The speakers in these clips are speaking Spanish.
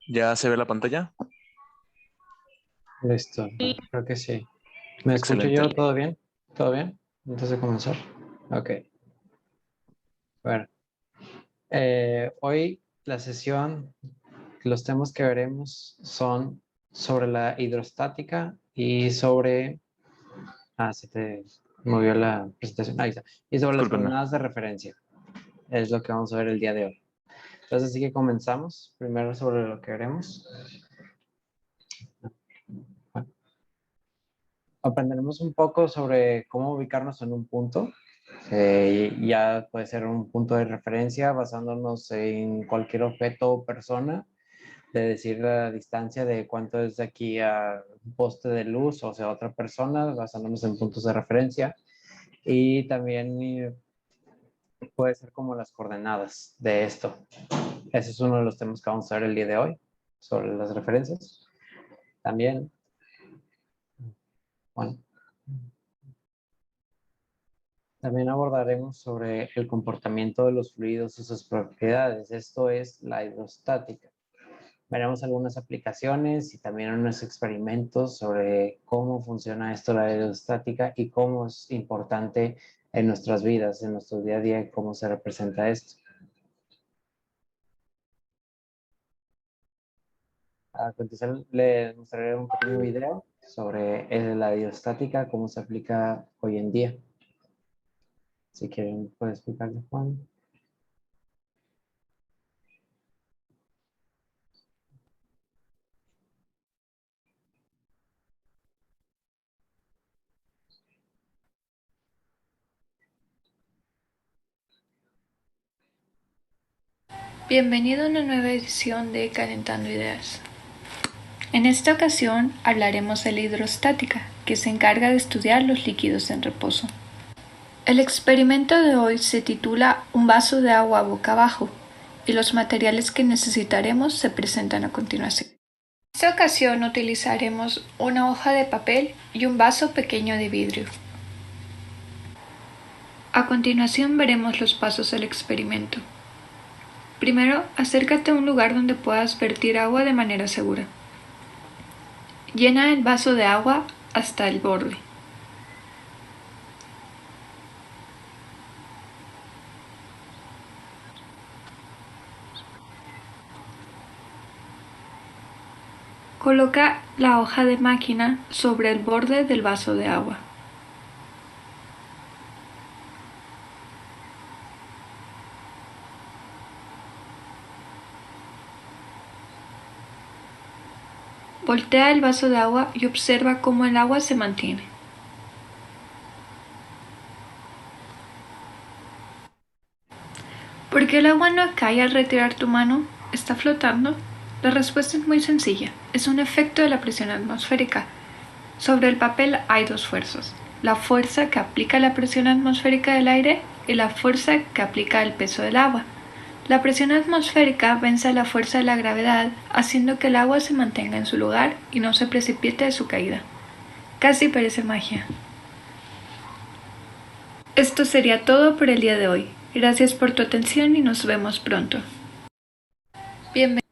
¿Ya se ve la pantalla? Listo, creo que sí. ¿Me escucho Excelente. yo? ¿Todo bien? ¿Todo bien? Antes de comenzar. Ok, bueno. Hoy la sesión, los temas que veremos son sobre la hidrostática y sobre... se te movió la presentación. Ahí está. Y sobre las Discúlpenme. coordenadas de referencia. Es lo que vamos a ver el día de hoy. Entonces, así que comenzamos. Primero sobre lo que veremos. Bueno, aprenderemos un poco sobre cómo ubicarnos en un punto. Ya puede ser un punto de referencia basándonos en cualquier objeto o persona, de decir la distancia de cuánto es de aquí a un poste de luz, o sea, otra persona, basándonos en puntos de referencia. Y también puede ser como las coordenadas de esto. Ese es uno de los temas que vamos a ver el día de hoy, sobre las referencias. También, bueno, también abordaremos sobre el comportamiento de los fluidos y sus propiedades. Esto es la hidrostática. Veremos algunas aplicaciones y también unos experimentos sobre cómo funciona esto, la hidrostática, y cómo es importante en nuestras vidas, en nuestro día a día, y cómo se representa esto. A continuación, les mostraré un pequeño video sobre la hidrostática, cómo se aplica hoy en día. Si quieren, puede explicarle, Juan. Bienvenido a una nueva edición de Calentando Ideas. En esta ocasión hablaremos de la hidrostática, que se encarga de estudiar los líquidos en reposo. El experimento de hoy se titula Un vaso de agua boca abajo, y los materiales que necesitaremos se presentan a continuación. En esta ocasión utilizaremos una hoja de papel y un vaso pequeño de vidrio. A continuación veremos los pasos del experimento. Primero, acércate a un lugar donde puedas vertir agua de manera segura. Llena el vaso de agua hasta el borde. Coloca la hoja de máquina sobre el borde del vaso de agua. Voltea el vaso de agua y observa cómo el agua se mantiene. ¿Por qué el agua no cae al retirar tu mano? ¿Está flotando? La respuesta es muy sencilla. Es un efecto de la presión atmosférica. Sobre el papel hay dos fuerzas. La fuerza que aplica la presión atmosférica del aire y la fuerza que aplica el peso del agua. La presión atmosférica vence a la fuerza de la gravedad, haciendo que el agua se mantenga en su lugar y no se precipite de su caída. Casi parece magia. Esto sería todo por el día de hoy. Gracias por tu atención y nos vemos pronto. Bienvenido.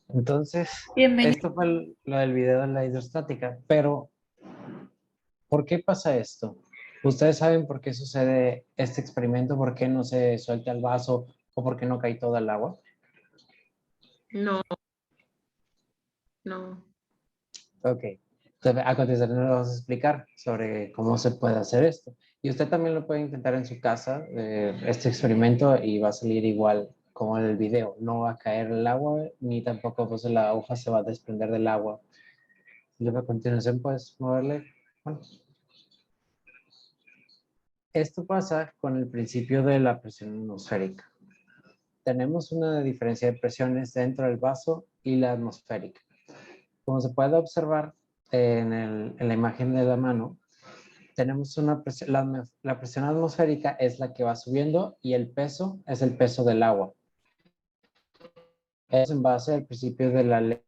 Entonces, Bienvenido. esto fue lo del video de la hidrostática, pero ¿por qué pasa esto? ¿Ustedes saben por qué sucede este experimento? ¿Por qué no se suelta el vaso o por qué no cae toda el agua? No, no. Ok, entonces a continuación nos vamos a explicar sobre cómo se puede hacer esto. Y usted también lo puede intentar en su casa, este experimento, y va a salir igual como en el video. No va a caer el agua, ni tampoco pues, la hoja se va a desprender del agua. Y luego a continuación puedes moverle. Bueno, esto pasa con el principio de la presión atmosférica. Tenemos una diferencia de presiones dentro del vaso y la atmosférica. Como se puede observar en la imagen de la mano, tenemos una presión, la presión atmosférica es la que va subiendo y el peso es el peso del agua. Es en base al principio de la ley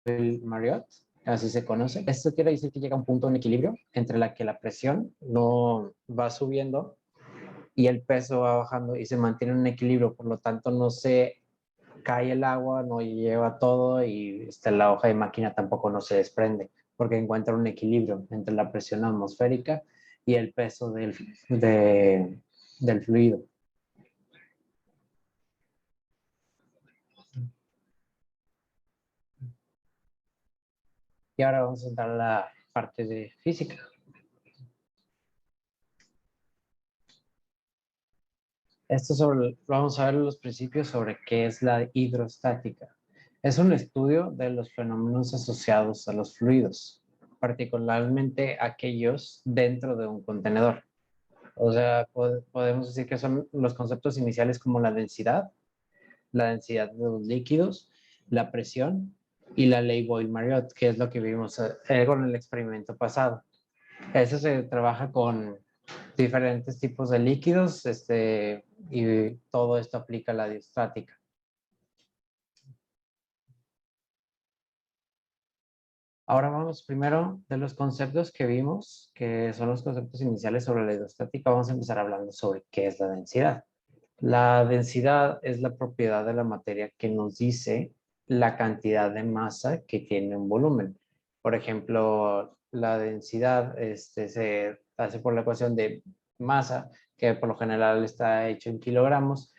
del Marriott. así se conoce. Esto quiere decir que llega a un punto de equilibrio entre la que la presión no va subiendo y el peso va bajando y se mantiene en un equilibrio, por lo tanto no se cae el agua, no lleva todo y la hoja de máquina tampoco no se desprende, porque encuentra un equilibrio entre la presión atmosférica y el peso del fluido. Y ahora vamos a entrar a la parte de física. Vamos a ver los principios sobre qué es la hidrostática. Es un estudio de los fenómenos asociados a los fluidos, particularmente aquellos dentro de un contenedor. O sea, podemos decir que son los conceptos iniciales como la densidad de los líquidos, la presión y la ley Boyle-Marriott, que es lo que vimos con el experimento pasado. Eso se trabaja con diferentes tipos de líquidos y todo esto aplica a la hidrostática. Ahora vamos primero de los conceptos que vimos, que son los conceptos iniciales sobre la hidrostática. Vamos a empezar hablando sobre qué es la densidad. La densidad es la propiedad de la materia que nos dice la cantidad de masa que tiene un volumen. Por ejemplo, la densidad se hace por la ecuación de masa, que por lo general está hecho en kilogramos,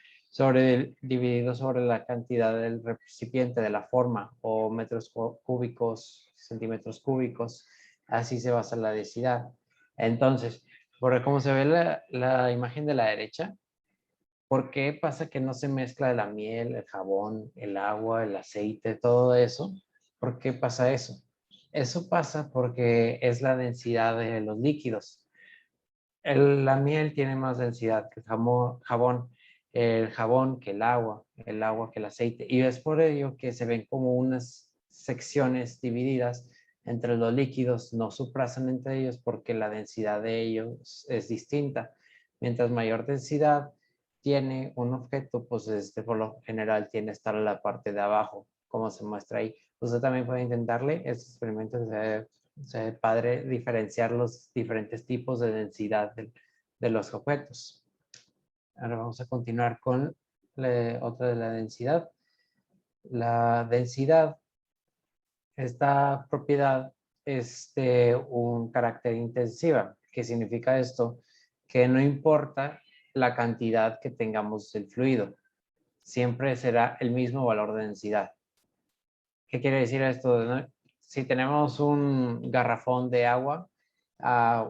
dividido sobre la cantidad del recipiente de la forma, o metros cúbicos, centímetros cúbicos. Así se basa la densidad. Entonces, por como se ve la imagen de la derecha, ¿por qué pasa que no se mezcla la miel, el jabón, el agua, el aceite, todo eso? ¿Por qué pasa eso? Eso pasa porque es la densidad de los líquidos. La miel tiene más densidad que el jabón, el jabón que el agua que el aceite. Y es por ello que se ven como unas secciones divididas entre los líquidos, no suprasan entre ellos porque la densidad de ellos es distinta. Mientras mayor densidad tiene un objeto, pues por lo general tiene que estar en la parte de abajo, como se muestra ahí. Usted también puede intentarle, este experimento se padre diferenciar los diferentes tipos de densidad de los objetos. Ahora vamos a continuar con otra de la densidad. La densidad, esta propiedad es de un carácter intensiva. ¿Qué significa esto? Que no importa la cantidad que tengamos del fluido, siempre será el mismo valor de densidad. ¿Qué quiere decir esto? ¿No? Si tenemos un garrafón de agua,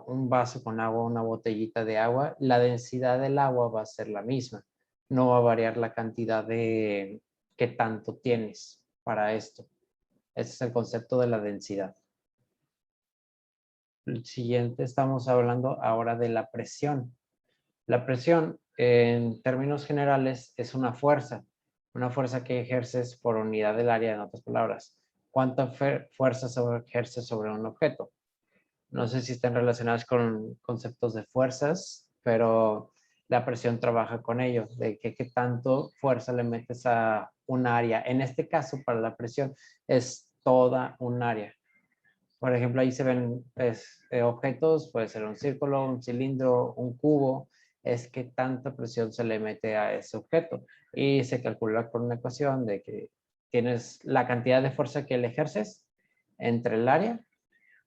un vaso con agua, una botellita de agua, la densidad del agua va a ser la misma. No va a variar la cantidad de que tanto tienes para esto. Ese es el concepto de la densidad. El siguiente, estamos hablando ahora de la presión. La presión, en términos generales, es una fuerza que ejerces por unidad del área, en otras palabras. ¿Cuánta fuerza se ejerce sobre un objeto? No sé si están relacionadas con conceptos de fuerzas, pero la presión trabaja con ello, de qué tanto fuerza le metes a un área. En este caso, para la presión, es toda un área. Por ejemplo, ahí se ven objetos, puede ser un círculo, un cilindro, un cubo, es que tanta presión se le mete a ese objeto. Y se calcula por una ecuación de que tienes la cantidad de fuerza que le ejerces entre el área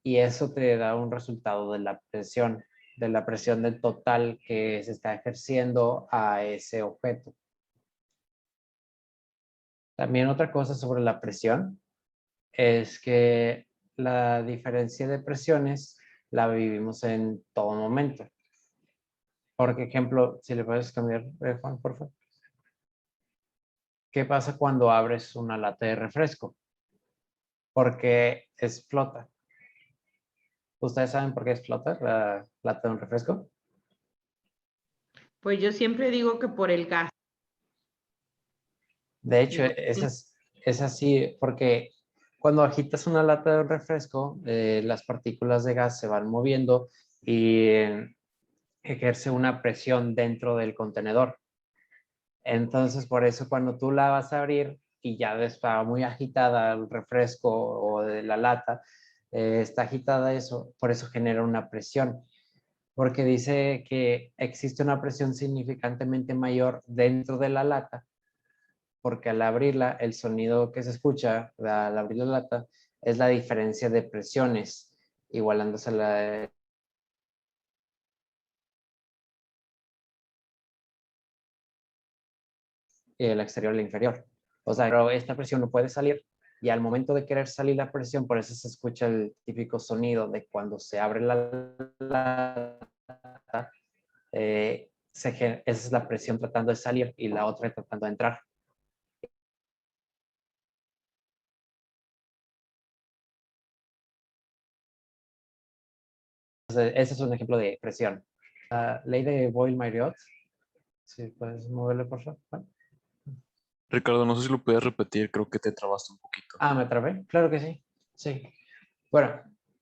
y eso te da un resultado de la presión del total que se está ejerciendo a ese objeto. También otra cosa sobre la presión es que la diferencia de presiones la vivimos en todo momento. Por ejemplo, si le puedes cambiar, Juan, por favor. ¿Qué pasa cuando abres una lata de refresco? Porque explota. ¿Ustedes saben por qué explota la lata de un refresco? Pues yo siempre digo que por el gas. De hecho, es así porque cuando agitas una lata de un refresco, las partículas de gas se van moviendo y ejerce una presión dentro del contenedor. Entonces, por eso cuando tú la vas a abrir y ya está muy agitada el refresco o o de la lata está agitada, eso, por eso genera una presión. Porque dice que existe una presión significantemente mayor dentro de la lata, porque al abrirla, el sonido que se escucha al abrir la lata es la diferencia de presiones, igualándose el exterior y el inferior. O sea, pero esta presión no puede salir y al momento de querer salir la presión, por eso se escucha el típico sonido de cuando se abre la lata, esa es la presión tratando de salir y la otra tratando de entrar. Entonces, ese es un ejemplo de presión. La ley de Boyle-Marriott, si puedes moverle por favor. Bueno. Ricardo, no sé si lo puedes repetir, creo que te trabaste un poquito. Ah, ¿me trabé? Claro que sí. Sí. Bueno,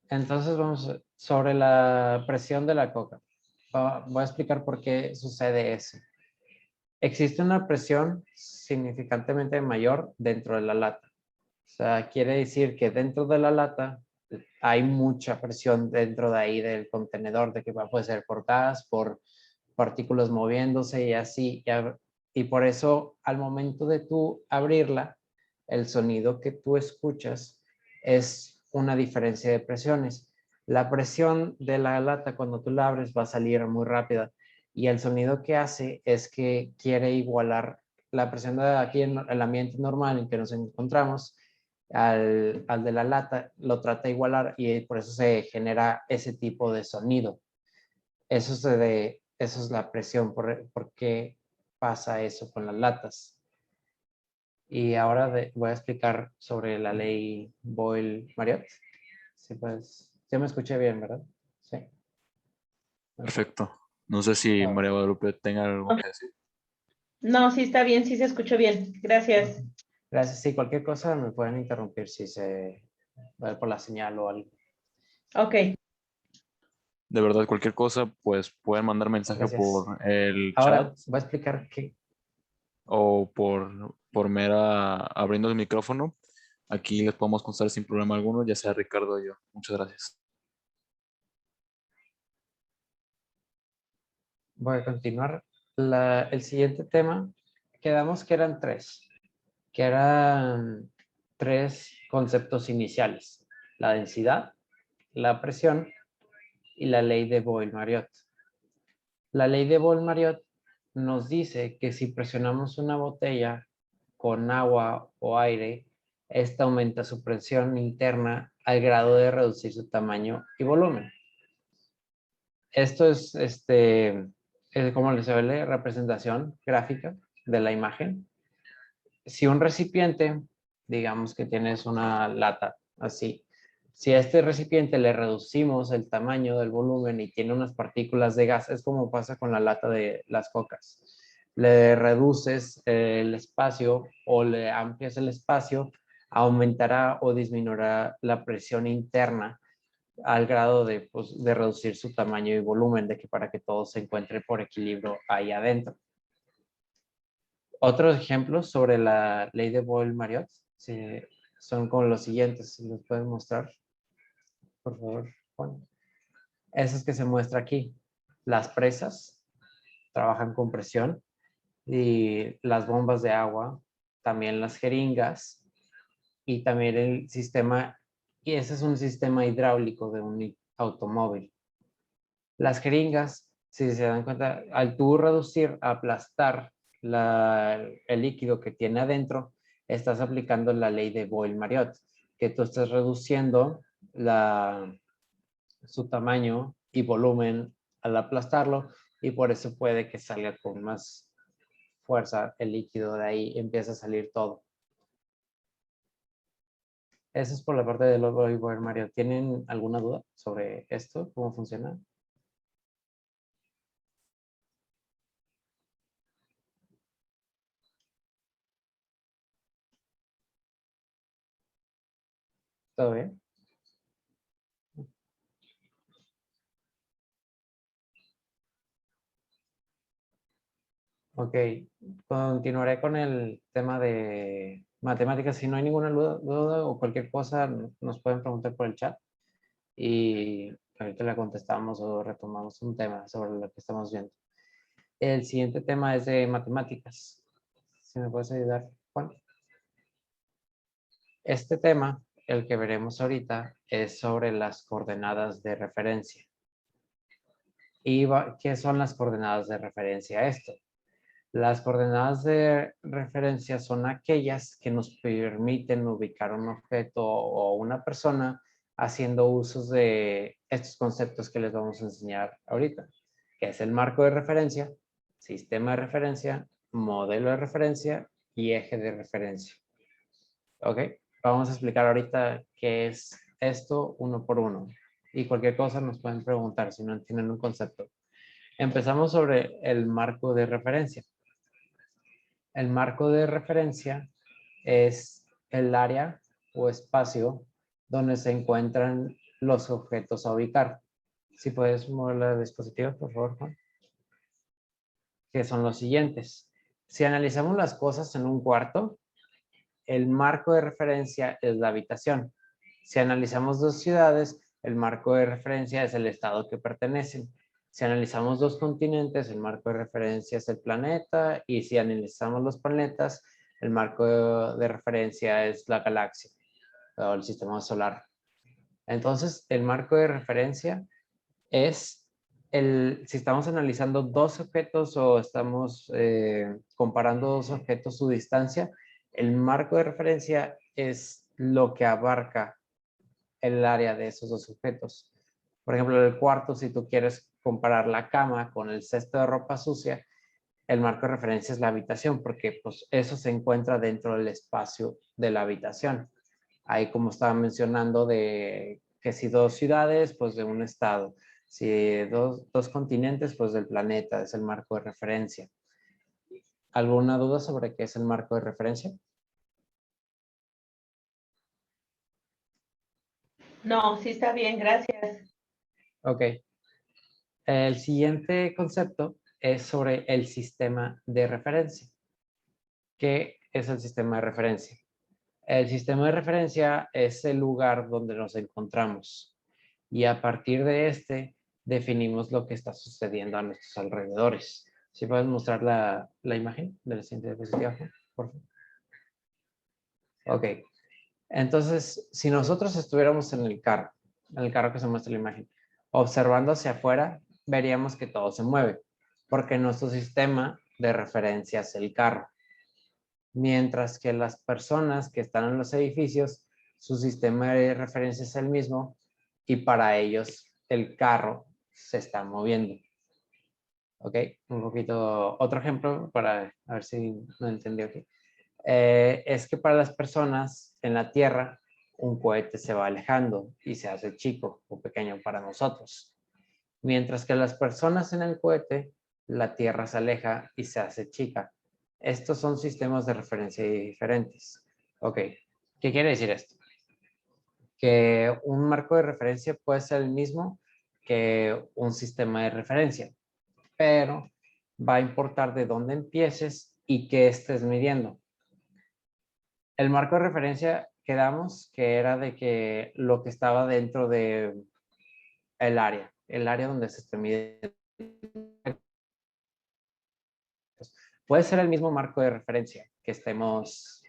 entonces vamos sobre la presión de la coca. Voy a explicar por qué sucede eso. Existe una presión significantemente mayor dentro de la lata. O sea, quiere decir que dentro de la lata hay mucha presión dentro de ahí del contenedor, de que puede ser por gas, por partículas moviéndose y así. Y por eso al momento de tú abrirla, el sonido que tú escuchas es una diferencia de presiones. La presión de la lata cuando tú la abres va a salir muy rápida y el sonido que hace es que quiere igualar la presión de aquí en el ambiente normal en que nos encontramos al de la lata, lo trata de igualar y por eso se genera ese tipo de sonido. Eso es la presión, por qué pasa eso con las latas. Y ahora voy a explicar sobre la ley Boyle-Marriott. Sí, pues, ya me escuché bien, ¿verdad? Sí. Perfecto. No sé si Ah, María Guadalupe tenga algo que decir. No, sí está bien, sí se escuchó bien. Gracias. gracias. Sí, cualquier cosa me pueden interrumpir si se va por la señal o algo. Ok. De verdad, cualquier cosa, pues pueden mandar mensaje Gracias. por el chat Ahora voy a explicar qué. o por mera abriendo el micrófono. Aquí les podemos contestar sin problema alguno, ya sea Ricardo o yo. Muchas gracias. Voy a continuar. El siguiente tema, quedamos que eran tres. Que eran tres conceptos iniciales: la densidad, la presión y la ley de Boyle-Marriott. La ley de Boyle-Marriott nos dice que si presionamos una botella con agua o aire, esta aumenta su presión interna al grado de reducir su tamaño y volumen. Esto es como les ve representación gráfica de la imagen. Si un recipiente, digamos que tienes una lata así, si a este recipiente le reducimos el tamaño del volumen y tiene unas partículas de gas, es como pasa con la lata de las cocas. Le reduces el espacio o le amplias el espacio, aumentará o disminuirá la presión interna al grado pues, de reducir su tamaño y volumen, de que para que todo se encuentre por equilibrio ahí adentro. Otros ejemplos sobre la ley de Boyle-Marriott son como los siguientes. Si los pueden mostrar, por favor, Juan. Eso es que se muestra aquí. Las presas trabajan con presión y las bombas de agua, también las jeringas y también el sistema, y ese es un sistema hidráulico de un automóvil. Las jeringas, si se dan cuenta, al tú reducir, aplastar el líquido que tiene adentro, estás aplicando la ley de Boyle-Marriott, que tú estás reduciendo su tamaño y volumen al aplastarlo y por eso puede que salga con más fuerza el líquido de ahí, empieza a salir todo. Eso es por la parte de Boyle-Marriott. ¿Tienen alguna duda sobre esto? ¿Cómo funciona? ¿Todo bien? Ok, continuaré con el tema de matemáticas. Si no hay ninguna duda o cualquier cosa, nos pueden preguntar por el chat y ahorita le contestamos o retomamos un tema sobre lo que estamos viendo. El siguiente tema es de matemáticas. Si me puedes ayudar, Juan. Este tema, el que veremos ahorita, es sobre las coordenadas de referencia. ¿Y qué son las coordenadas de referencia a esto? Las coordenadas de referencia son aquellas que nos permiten ubicar un objeto o una persona haciendo usos de estos conceptos que les vamos a enseñar ahorita, que es el marco de referencia, sistema de referencia, modelo de referencia y eje de referencia. ¿Ok? Vamos a explicar ahorita qué es esto uno por uno. Y cualquier cosa nos pueden preguntar si no entienden un concepto. Empezamos sobre el marco de referencia. El marco de referencia es el área o espacio donde se encuentran los objetos a ubicar. Si puedes mover la diapositiva, por favor, Juan. Que son los siguientes. Si analizamos las cosas en un cuarto, el marco de referencia es la habitación. Si analizamos dos ciudades, el marco de referencia es el estado que pertenecen. Si analizamos dos continentes, el marco de referencia es el planeta. Y si analizamos los planetas, el marco de referencia es la galaxia o el sistema solar. Entonces, el marco de referencia es si estamos analizando dos objetos o estamos comparando dos objetos, su distancia, el marco de referencia es lo que abarca el área de esos dos objetos. Por ejemplo, el cuarto, si tú quieres comparar la cama con el cesto de ropa sucia, el marco de referencia es la habitación, porque pues, eso se encuentra dentro del espacio de la habitación. Ahí, como estaba mencionando, de que si dos ciudades, pues de un estado. Si dos continentes, pues del planeta, es el marco de referencia. ¿Alguna duda sobre qué es el marco de referencia? No, sí está bien, gracias. Ok. El siguiente concepto es sobre el sistema de referencia. ¿Qué es el sistema de referencia? El sistema de referencia es el lugar donde nos encontramos y a partir de este definimos lo que está sucediendo a nuestros alrededores. ¿Sí puedes mostrar la imagen de la siguiente diapositiva, por favor? Ok. Entonces, si nosotros estuviéramos en el carro que se muestra la imagen, observando hacia afuera, veríamos que todo se mueve, porque nuestro sistema de referencia es el carro. Mientras que las personas que están en los edificios, su sistema de referencia es el mismo y para ellos el carro se está moviendo. ¿Ok? Un poquito, otro ejemplo para a ver si no entendí aquí. Es que para las personas en la Tierra, un cohete se va alejando y se hace chico o pequeño para nosotros. Mientras que las personas en el cohete, la Tierra se aleja y se hace chica. Estos son sistemas de referencia diferentes. Ok, ¿qué quiere decir esto? Que un marco de referencia puede ser el mismo que un sistema de referencia, pero va a importar de dónde empieces y qué estés midiendo. El marco de referencia quedamos que era de que lo que estaba dentro de el área donde se esté midiendo. Puede ser el mismo marco de referencia que estemos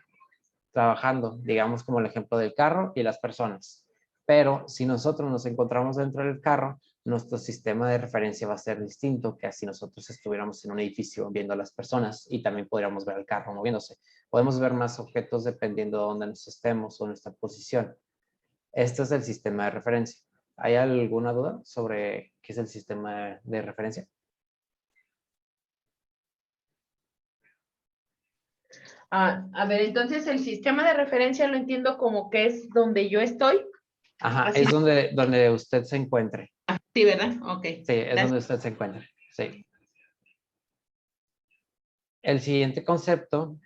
trabajando, digamos como el ejemplo del carro y las personas. Pero si nosotros nos encontramos dentro del carro, nuestro sistema de referencia va a ser distinto que si nosotros estuviéramos en un edificio viendo a las personas y también podríamos ver el carro moviéndose. Podemos ver más objetos dependiendo de dónde nos estemos o nuestra posición. Este es el sistema de referencia. ¿Hay alguna duda sobre qué es el sistema de referencia? A ver, entonces el sistema de referencia lo entiendo como que es donde yo estoy. Ajá, Así. es donde usted se encuentre. Sí, ¿verdad? Ok. Sí, es Gracias. donde usted se encuentra. Sí. El siguiente concepto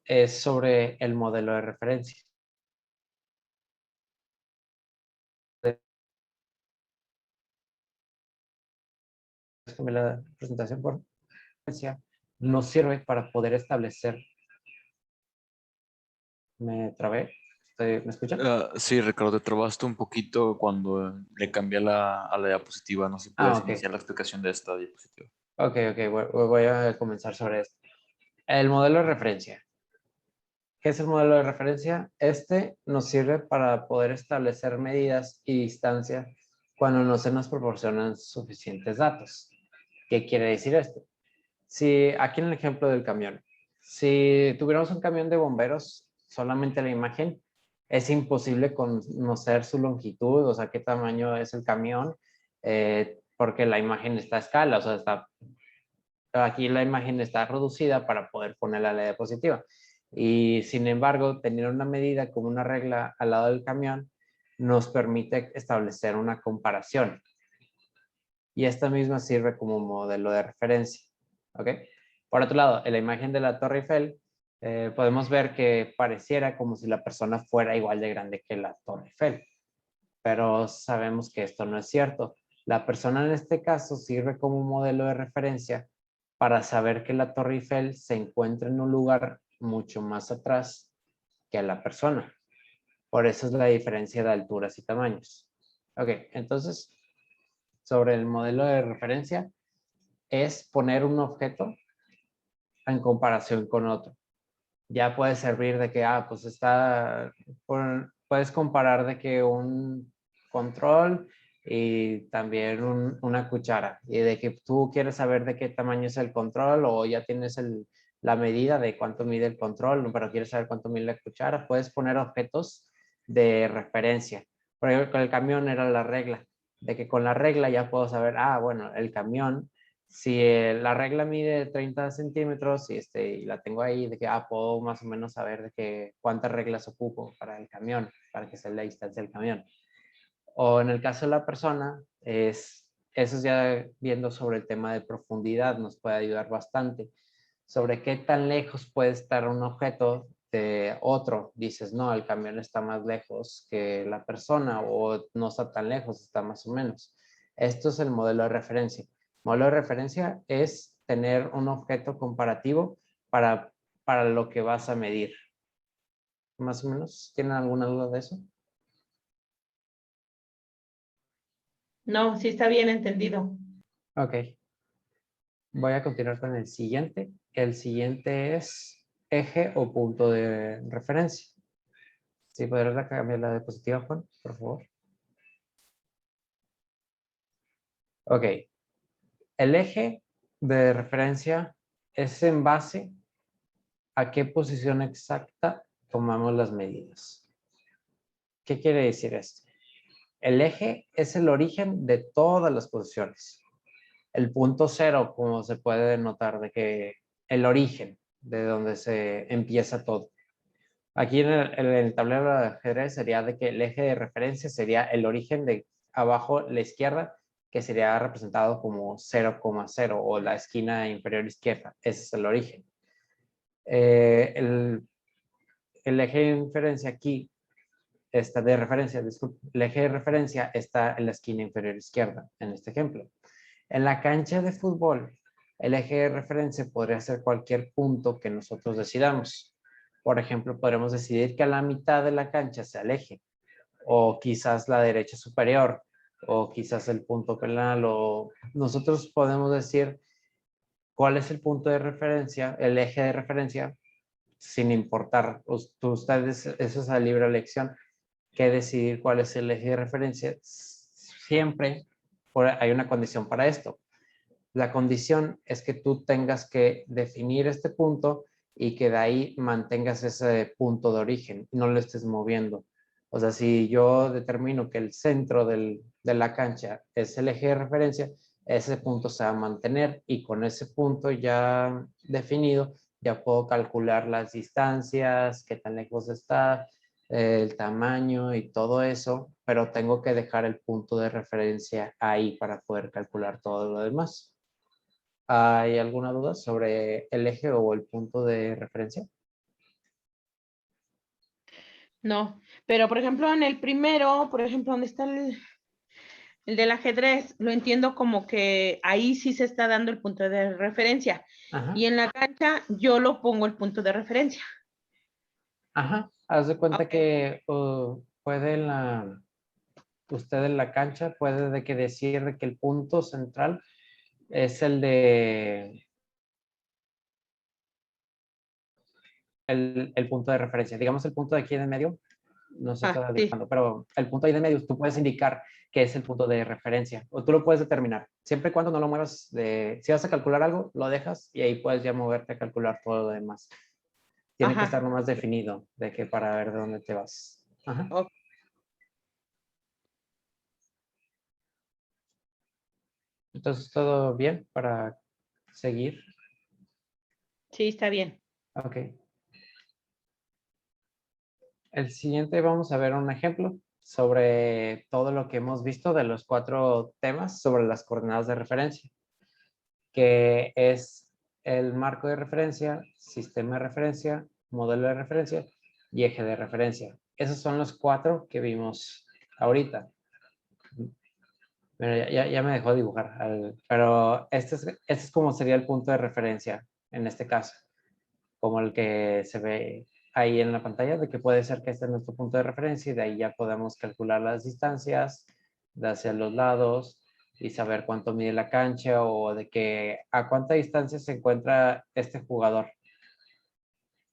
es sobre el modelo de referencia. La presentación por referencia nos sirve para poder establecer ¿Me trabé? ¿Me escuchan? Sí, Ricardo, te trabaste un poquito cuando le cambié a la diapositiva. No sé si puedes Ok. iniciar la explicación de esta diapositiva. Ok, voy a comenzar sobre esto. El modelo de referencia. ¿Qué es el modelo de referencia? Este nos sirve para poder establecer medidas y distancias cuando no se nos proporcionan suficientes datos. ¿Qué quiere decir esto? Si aquí en el ejemplo del camión, si tuviéramos un camión de bomberos, solamente la imagen, es imposible conocer su longitud, o sea, qué tamaño es el camión, porque la imagen está a escala, o sea, aquí la imagen está reducida para poder ponerla a la diapositiva. Y sin embargo, tener una medida como una regla al lado del camión nos permite establecer una comparación. Y esta misma sirve como modelo de referencia. ¿Ok? Por otro lado, en la imagen de la Torre Eiffel, podemos ver que pareciera como si la persona fuera igual de grande que la Torre Eiffel. Pero sabemos que esto no es cierto. La persona en este caso sirve como modelo de referencia para saber que la Torre Eiffel se encuentra en un lugar mucho más atrás que la persona. Por eso es la diferencia de alturas y tamaños. Ok, entonces, sobre el modelo de referencia, es poner un objeto en comparación con otro. Ya puede servir de que, pues puedes comparar de que un control y también una cuchara, y de que tú quieres saber de qué tamaño es el control o ya tienes la medida de cuánto mide el control, pero quieres saber cuánto mide la cuchara, puedes poner objetos de referencia. Por ejemplo, con el camión era la regla, de que con la regla ya puedo saber, bueno, el camión, si la regla mide 30 centímetros y la tengo ahí, de que puedo más o menos saber de que cuántas reglas ocupo para el camión, para que sea la distancia del camión. O en el caso de la persona, eso es ya viendo sobre el tema de profundidad, nos puede ayudar bastante. Sobre qué tan lejos puede estar un objeto de otro. Dices, no, el camión está más lejos que la persona o no está tan lejos, está más o menos. Esto es el modelo de referencia. Modelo de referencia es tener un objeto comparativo para lo que vas a medir. Más o menos, ¿tienen alguna duda de eso? No, sí está bien entendido. Ok. Voy a continuar con el siguiente. El siguiente es eje o punto de referencia. ¿Sí podrás cambiar la diapositiva, Juan, por favor? Ok. El eje de referencia es en base a qué posición exacta tomamos las medidas. ¿Qué quiere decir esto? El eje es el origen de todas las posiciones. El punto cero, como se puede notar, de que el origen de donde se empieza todo. Aquí en el tablero de ajedrez sería de que el eje de referencia sería el origen de abajo, la izquierda, que sería representado como 0,0 o la esquina inferior izquierda. Ese es el origen. El eje de referencia aquí está de referencia, disculpe. El eje de referencia está en la esquina inferior izquierda, en este ejemplo. En la cancha de fútbol, el eje de referencia podría ser cualquier punto que nosotros decidamos. Por ejemplo, podremos decidir que a la mitad de la cancha sea el eje, o quizás la derecha superior, o quizás el punto penal, o nosotros podemos decir cuál es el punto de referencia, el eje de referencia, sin importar. Ustedes, eso es a libre elección, que decidir cuál es el eje de referencia. Siempre hay una condición para esto. La condición es que tú tengas que definir este punto y que de ahí mantengas ese punto de origen, no lo estés moviendo. O sea, si yo determino que el centro de la cancha es el eje de referencia, ese punto se va a mantener y con ese punto ya definido, ya puedo calcular las distancias, qué tan lejos está, el tamaño y todo eso, pero tengo que dejar el punto de referencia ahí para poder calcular todo lo demás. ¿Hay alguna duda sobre el eje o el punto de referencia? No, pero por ejemplo en el primero, por ejemplo, donde está el del ajedrez, lo entiendo como que ahí sí se está dando el punto de referencia. Ajá. Y en la cancha yo lo pongo el punto de referencia. Ajá. Haz de cuenta Ok. que puede usted en la cancha puede decir de que el punto central es el punto de referencia. Digamos el punto de aquí en medio, no se está Sí. dibujando, pero el punto ahí de medio tú puedes indicar que es el punto de referencia o tú lo puedes determinar. Siempre y cuando no lo muevas si vas a calcular algo, lo dejas y ahí puedes ya moverte a calcular todo lo demás. Tiene que estar Ajá. nomás definido de que para ver de dónde te vas. Ajá. Ok. Entonces, ¿todo bien para seguir? Sí, está bien. Ok. El siguiente vamos a ver un ejemplo sobre todo lo que hemos visto de los 4 temas sobre las coordenadas de referencia, que es el marco de referencia, sistema de referencia, modelo de referencia y eje de referencia. Esos son los 4 que vimos ahorita. Bueno, ya me dejó dibujar, pero este es como sería el punto de referencia en este caso, como el que se ve ahí en la pantalla, de que puede ser que este es nuestro punto de referencia y de ahí ya podemos calcular las distancias de hacia los lados y saber cuánto mide la cancha o de que a cuánta distancia se encuentra este jugador.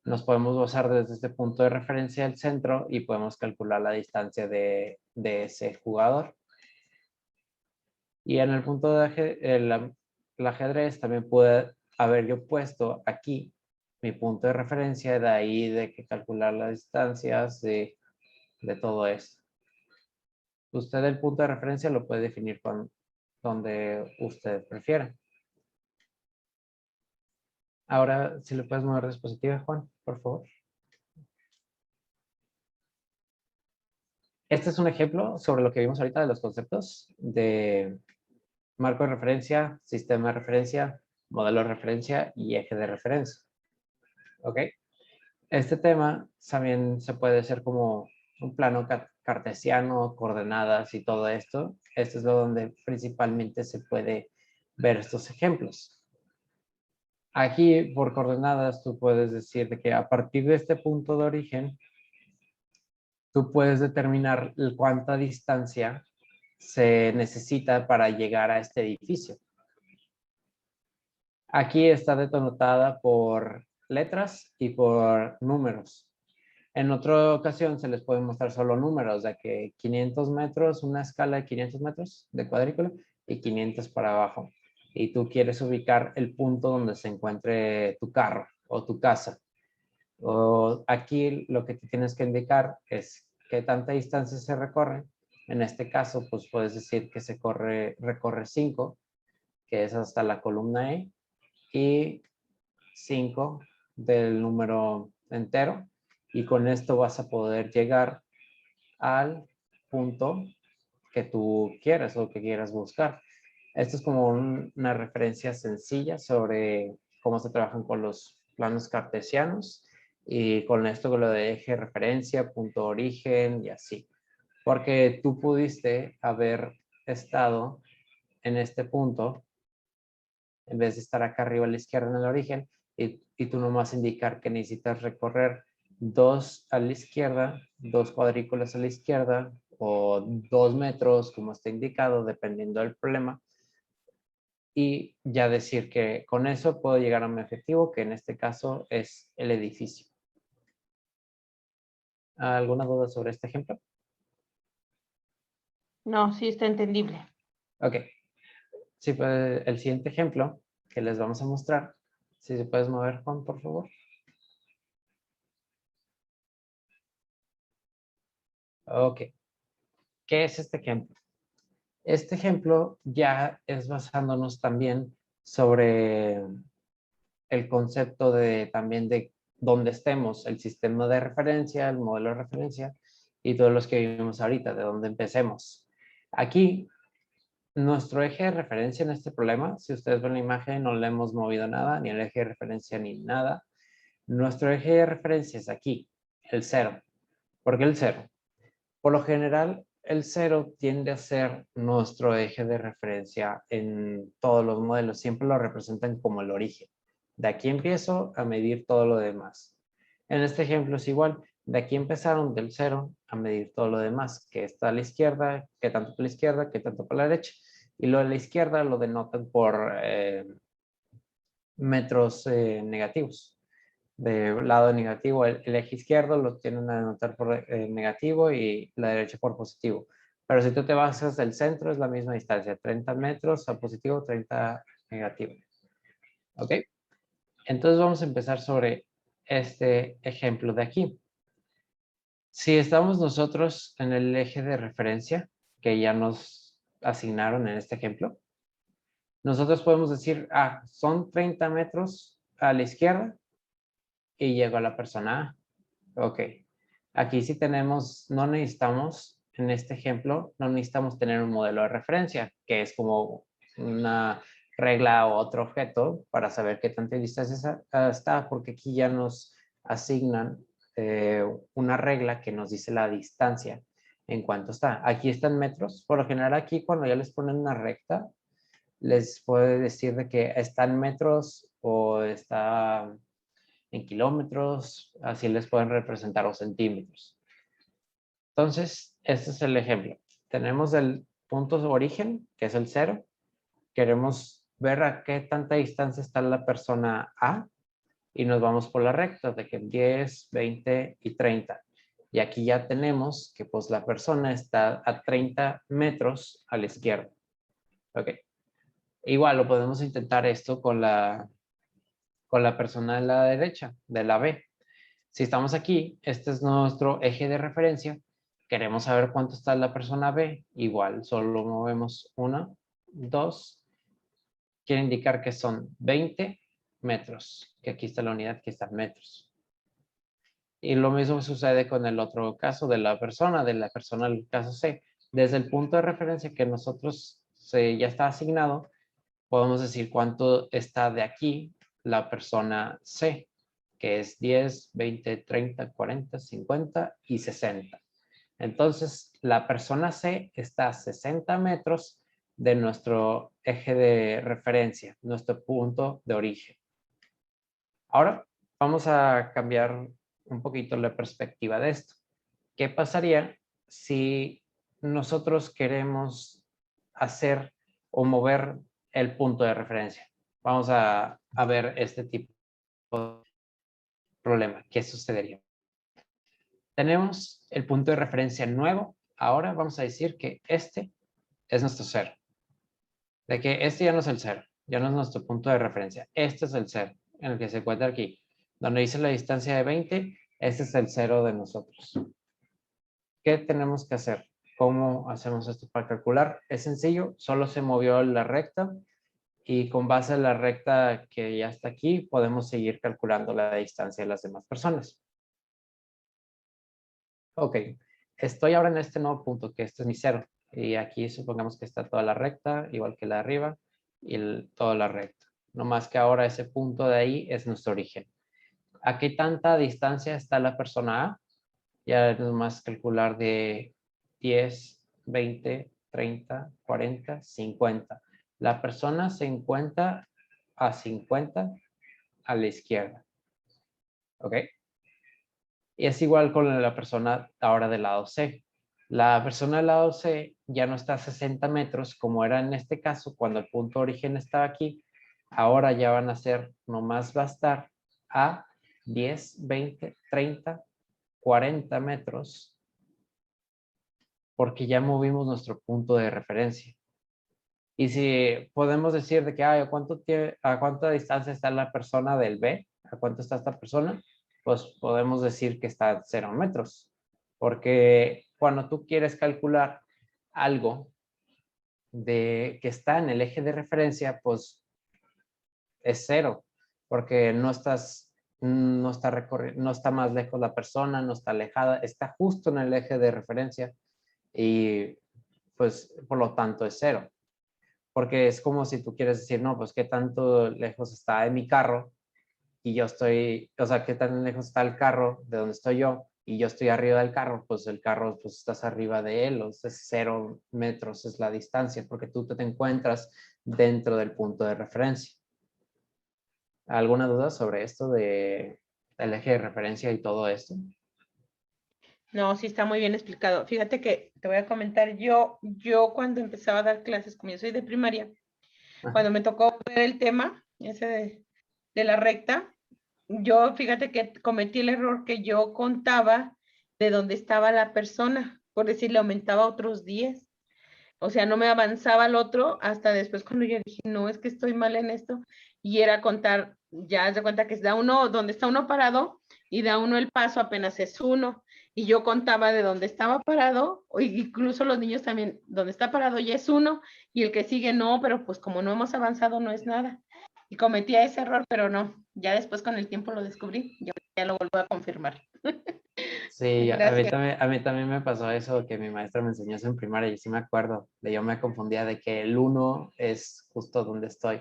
Nos podemos basar desde este punto de referencia del centro y podemos calcular la distancia de ese jugador. Y en el punto de el ajedrez también pude haber yo puesto aquí mi punto de referencia, de ahí de que calcular las distancias de todo eso. Usted el punto de referencia lo puede definir con donde usted prefiera. Ahora, si le puedes mover dispositiva, Juan, por favor. Este es un ejemplo sobre lo que vimos ahorita de los conceptos de marco de referencia, sistema de referencia, modelo de referencia y eje de referencia. ¿Ok? Este tema también se puede hacer como un plano cartesiano, coordenadas y todo esto. Esto es lo donde principalmente se puede ver estos ejemplos. Aquí, por coordenadas, tú puedes decir de que a partir de este punto de origen, tú puedes determinar cuánta distancia se necesita para llegar a este edificio. Aquí está denotada por letras y por números. En otra ocasión se les puede mostrar solo números, de que 500 metros, una escala de 500 metros de cuadrícula y 500 para abajo. Y tú quieres ubicar el punto donde se encuentre tu carro o tu casa. O aquí lo que te tienes que indicar es qué tanta distancia se recorre. En este caso, pues puedes decir que recorre 5, que es hasta la columna E, y 5 del número entero. Y con esto vas a poder llegar al punto que tú quieras o que quieras buscar. Esto es como una referencia sencilla sobre cómo se trabajan con los planos cartesianos y con esto con lo de eje referencia, punto origen y así. Porque tú pudiste haber estado en este punto en vez de estar acá arriba a la izquierda en el origen y tú nomás indicar que necesitas recorrer 2 a la izquierda, 2 cuadrículas a la izquierda o 2 metros, como está indicado, dependiendo del problema. Y ya decir que con eso puedo llegar a mi objetivo, que en este caso es el edificio. ¿Alguna duda sobre este ejemplo? No, sí está entendible. Ok. Sí, pues el siguiente ejemplo que les vamos a mostrar, si se puedes mover, Juan, por favor. Ok. ¿Qué es este ejemplo? Este ejemplo ya es basándonos también sobre el concepto también de dónde estemos, el sistema de referencia, el modelo de referencia y todos los que vivimos ahorita, de dónde empecemos. Aquí, nuestro eje de referencia en este problema, si ustedes ven la imagen, no le hemos movido nada, ni el eje de referencia ni nada. Nuestro eje de referencia es aquí, el 0. ¿Por qué el 0? Por lo general, el 0 tiende a ser nuestro eje de referencia en todos los modelos. Siempre lo representan como el origen. De aquí empiezo a medir todo lo demás. En este ejemplo es igual. De aquí empezaron del 0 a medir todo lo demás, que está a la izquierda, que tanto para la izquierda, que tanto para la derecha. Y lo de la izquierda lo denotan por metros negativos. De lado negativo, el eje izquierdo lo tienen a denotar por negativo y la derecha por positivo. Pero si tú te basas del centro, es la misma distancia, 30 metros a positivo, 30 negativo. ¿Ok? Entonces vamos a empezar sobre este ejemplo de aquí. Si estamos nosotros en el eje de referencia, que ya nos asignaron en este ejemplo, nosotros podemos decir, son 30 metros a la izquierda y llego a la persona A. Ok. Aquí sí tenemos, no necesitamos, en este ejemplo, no necesitamos tener un modelo de referencia, que es como una regla o otro objeto para saber qué tanta distancia está, porque aquí ya nos asignan una regla que nos dice la distancia en cuánto está. Aquí están metros. Por lo general aquí cuando ya les ponen una recta, les puede decir de que está en metros o está en kilómetros, así les pueden representar, o centímetros. Entonces, este es el ejemplo. Tenemos el punto de origen, que es el 0. Queremos ver a qué tanta distancia está la persona A y nos vamos por la recta de que 10, 20 y 30. Y aquí ya tenemos que pues la persona está a 30 metros a la izquierda. Ok. Igual lo podemos intentar esto con la persona de la derecha, de la B. Si estamos aquí, este es nuestro eje de referencia. Queremos saber cuánto está la persona B. Igual, solo movemos 1, 2. Quiere indicar que son 20 metros. Que aquí está la unidad, que está en metros. Y lo mismo sucede con el otro caso de la persona del caso C. Desde el punto de referencia que nosotros ya está asignado, podemos decir cuánto está de aquí la persona C, que es 10, 20, 30, 40, 50 y 60. Entonces, la persona C está a 60 metros de nuestro eje de referencia, nuestro punto de origen. Ahora, vamos a cambiar un poquito la perspectiva de esto. ¿Qué pasaría si nosotros queremos hacer o mover el punto de referencia? Vamos a ver este tipo de problema. ¿Qué sucedería? Tenemos el punto de referencia nuevo. Ahora vamos a decir que este es nuestro 0. De que este ya no es el 0, ya no es nuestro punto de referencia. Este es el 0, en el que se encuentra aquí. Donde dice la distancia de 20, este es el 0 de nosotros. ¿Qué tenemos que hacer? ¿Cómo hacemos esto para calcular? Es sencillo, solo se movió la recta y con base a la recta que ya está aquí, podemos seguir calculando la distancia de las demás personas. Ok, estoy ahora en este nuevo punto, que este es mi 0. Y aquí supongamos que está toda la recta, igual que la de arriba, y toda la recta. No más que ahora ese punto de ahí es nuestro origen. ¿A qué tanta distancia está la persona A? Ya es más calcular de 10, 20, 30, 40, 50. La persona se encuentra a 50 a la izquierda. ¿Ok? Y es igual con la persona ahora del lado C. La persona del lado C ya no está a 60 metros como era en este caso cuando el punto de origen estaba aquí. Ahora ya van a ser, nomás va a estar a 10, 20, 30, 40 metros porque ya movimos nuestro punto de referencia. Y si podemos decir de que, ¿a cuánta distancia está la persona del B? ¿A cuánto está esta persona? Pues podemos decir que está a 0 metros. Porque cuando tú quieres calcular algo que está en el eje de referencia, pues es 0. Porque no está más lejos la persona, no está alejada, está justo en el eje de referencia. Y pues por lo tanto es 0. Porque es como si tú quieres decir, no, pues qué tanto lejos está de mi carro y yo estoy, o sea, qué tan lejos está el carro de donde estoy yo y yo estoy arriba del carro, pues el carro, pues estás arriba de él, o sea, es 0 metros es la distancia, porque tú te encuentras dentro del punto de referencia. ¿Alguna duda sobre esto del eje de referencia y todo esto? No, sí está muy bien explicado. Fíjate que te voy a comentar, yo cuando empezaba a dar clases, como yo soy de primaria, Ajá. cuando me tocó ver el tema ese de la recta, yo fíjate que cometí el error que yo contaba de dónde estaba la persona, por decir, le aumentaba otros 10. O sea, no me avanzaba al otro hasta después cuando yo dije, no, es que estoy mal en esto. Y era contar, ya haz de cuenta que da uno, donde está uno parado y da uno el paso apenas es uno. Y yo contaba de donde estaba parado, o incluso los niños también, donde está parado ya es uno y el que sigue no, pero pues como no hemos avanzado no es nada. Y cometía ese error, pero no, ya después con el tiempo lo descubrí, ya lo vuelvo a confirmar. Sí, Gracias. a mí también me pasó eso que mi maestra me enseñó eso en primaria y sí me acuerdo, de yo me confundía de que el uno es justo donde estoy,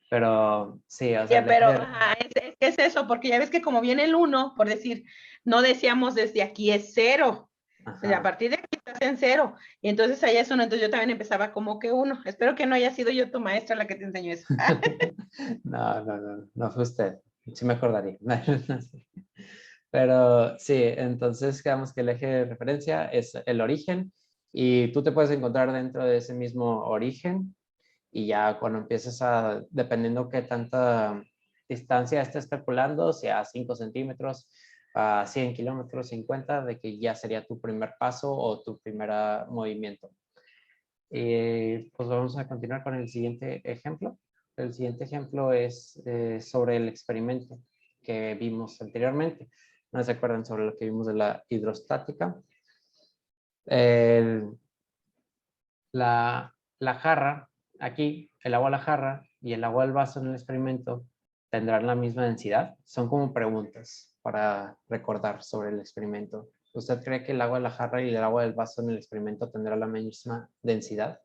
pero sí, o sea, Ya, pero ajá, es eso, porque ya ves que como viene el 1, por decir, no decíamos desde aquí es 0. O sea, a ajá. partir de aquí estás en 0. Y entonces allá es 1, entonces yo también empezaba como que 1. Espero que no haya sido yo tu maestra la que te enseñó eso. No fue usted, sí me acordaría. Pero sí, entonces quedamos que el eje de referencia es el origen y tú te puedes encontrar dentro de ese mismo origen y ya cuando empieces a, dependiendo qué tanta distancia estés calculando, sea 5 centímetros, a 100 kilómetros, 50, de que ya sería tu primer paso o tu primer movimiento. Pues vamos a continuar con el siguiente ejemplo. El siguiente ejemplo es sobre el experimento que vimos anteriormente. ¿No se acuerdan sobre lo que vimos de la hidrostática? El- la jarra, aquí, el agua a la jarra y el agua del vaso en el experimento tendrán la misma densidad. Son como preguntas para recordar sobre el experimento. ¿Usted cree que el agua de la jarra y el agua del vaso en el experimento tendrá la misma densidad?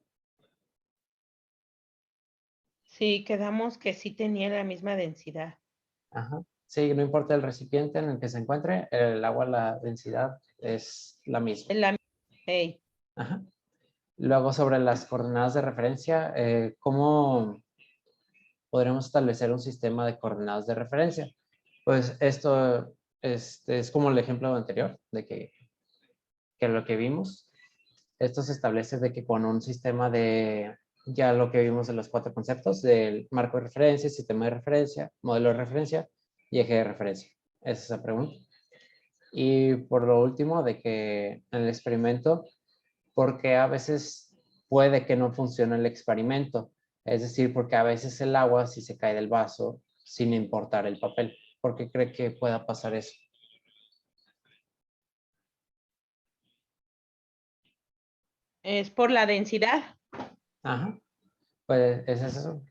Sí, quedamos que sí tenía la misma densidad. Ajá. Sí, no importa el recipiente en el que se encuentre, el agua, la densidad es la misma. Es la, hey. Ajá. Luego, sobre las coordenadas de referencia, ¿cómo podremos establecer un sistema de coordenadas de referencia? Pues esto es como el ejemplo anterior, de que lo que vimos. Esto se establece de que con un sistema de, ya lo que vimos de los 4 conceptos, del marco de referencia, sistema de referencia, modelo de referencia y eje de referencia. Esa es la pregunta. Y por lo último, de que en el experimento, porque a veces puede que no funcione el experimento. Es decir, porque a veces el agua si se cae del vaso sin importar el papel. ¿Por qué cree que pueda pasar eso? Es por la densidad. Ajá. Pues es eso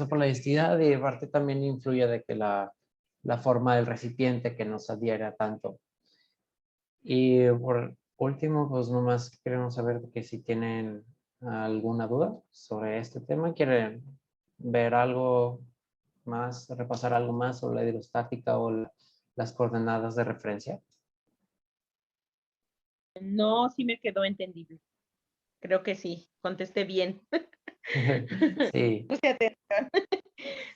por la densidad y aparte también influye de que la forma del recipiente que nos adhiera tanto. Y por último, pues nomás queremos saber que si tienen alguna duda sobre este tema, quieren ver algo más, repasar algo más sobre la hidrostática o las coordenadas de referencia. No, sí me quedó entendible. Creo que sí, contesté bien. Sí, Puse atención.